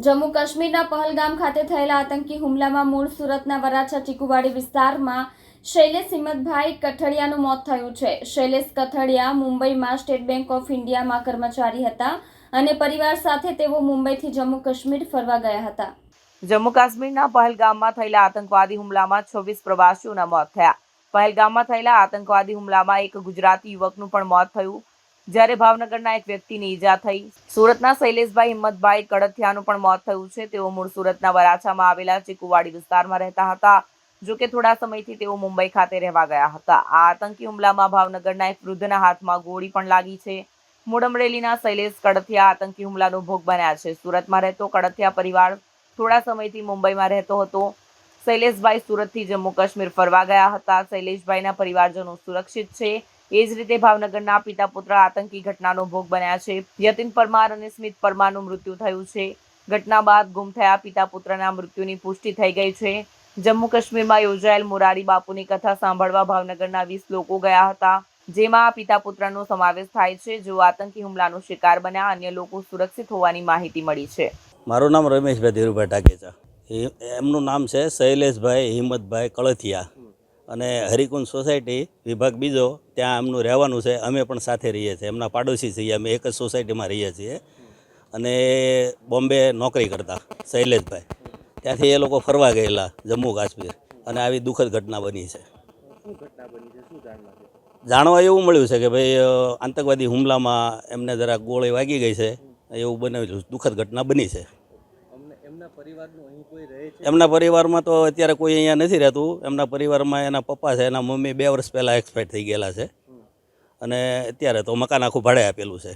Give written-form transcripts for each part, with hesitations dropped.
જમ્મુ કાશ્મીરના પહલગામ ખાતે થયેલા આતંકી હુમલામાં મૂળ સુરતના વરાછા ચીકુવાડી વિસ્તારમાં શૈલેષ હિંમતભાઈ કથડિયાનું મોત થયું છે। શૈલેષ કથડિયા મુંબઈમાં સ્ટેટ બેંક ઓફ ઇન્ડિયામાં કર્મચારી હતા અને પરિવાર સાથે તેઓ મુંબઈથી જમ્મુ કાશ્મીર ફરવા ગયા હતા। જમ્મુ કાશ્મીરના પહલગામમાં થયેલા આતંકવાદી હુમલામાં 26 પ્રવાસીઓના મોત થયા। પહલગામમાં થયેલા આતંકવાદી હુમલામાં એક ગુજરાતી યુવકનું પણ મોત થયું, જ્યારે ભાવનગરના એક વ્યક્તિને ઈજા થઈ। સુરતના શૈલેષભાઈ હિંમતભાઈ કડથિયાનું પણ મોત થયું છે। તેઓ મૂળ સુરતના વરાછામાં આવેલા ચીકુવાડી વિસ્તારમાં રહેતા હતા, જો કે થોડા સમયથી તેઓ મુંબઈ ખાતે રહેવા ગયા હતા। આ આતંકી હુમલામાં ભાવનગરના એક વૃદ્ધના હાથમાં ગોળી પણ લાગી છે। મૂળ અમરેલીના શૈલેષ કડથિયા આતંકી હુમલાનો ભોગ બન્યા છે। સુરતમાં રહેતો કડથિયા પરિવાર થોડા સમયથી મુંબઈમાં રહેતો હતો। શૈલેષભાઈ સુરતથી જમ્મુ કાશ્મીર ફરવા ગયા હતા। શૈલેષભાઈના પરિવારજનો સુરક્ષિત છે। એ જ રીતે ભાવનગરના પિતા પુત્ર આતંકી ઘટનાનો ભોગ બન્યા છે। યતિન પરમાર અને સ્મિત પરમારનું મૃત્યુ થયું છે। ઘટના બાદ ગુમ થયા પિતા પુત્રના મૃત્યુની પુષ્ટિ થઈ ગઈ છે। જમ્મુ કાશ્મીરમાં યોજાયેલ મોરારી બાપુની કથા સાંભળવા ભાવનગરના 20 લોકો ગયા હતા, જેમાં પિતા પુત્રનો સમાવેશ થાય છે, જેઓ આતંકી હુમલાનો શિકાર બન્યા। અન્ય લોકો સુરક્ષિત હોવાની માહિતી મળી છે। મારું નામ રમેશભાઈ ધીરુભાઈ ટાકેચા। એમનું નામ છે શૈલેષભાઈ હિંમતભાઈ કળથિયા અને હરિકુંજ સોસાયટી વિભાગ બીજો, ત્યાં એમનું રહેવાનું છે। અમે પણ સાથે રહીએ છીએ, એમના પાડોશી છીએ, અમે એક જ સોસાયટીમાં રહીએ છીએ અને બોમ્બે નોકરી કરતા શૈલેષભાઈ। ત્યાંથી એ લોકો ફરવા ગયેલા જમ્મુ કાશ્મીર અને આવી દુઃખદ ઘટના બની છે। જાણવા એવું મળ્યું છે કે ભાઈ આતંકવાદી હુમલામાં એમને જરા ગોળી વાગી ગઈ છે, એવું બનેલું દુઃખદ ઘટના બની છે। એમના પરિવારમાં તો અત્યારે કોઈ અહીંયા નથી રહેતું। એમના પરિવારમાં એના પપ્પા છે, એના મમ્મી 2 વર્ષ પહેલાં એક્સપાયર થઈ ગયેલા છે અને અત્યારે તો મકાન આખું ભાડે આપેલું છે।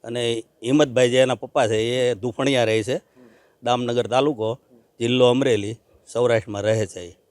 અને હિંમતભાઈ જે એના પપ્પા છે એ ધુફણિયા રહે છે, દામનગર તાલુકો, જિલ્લો અમરેલી, સૌરાષ્ટ્રમાં રહે છે।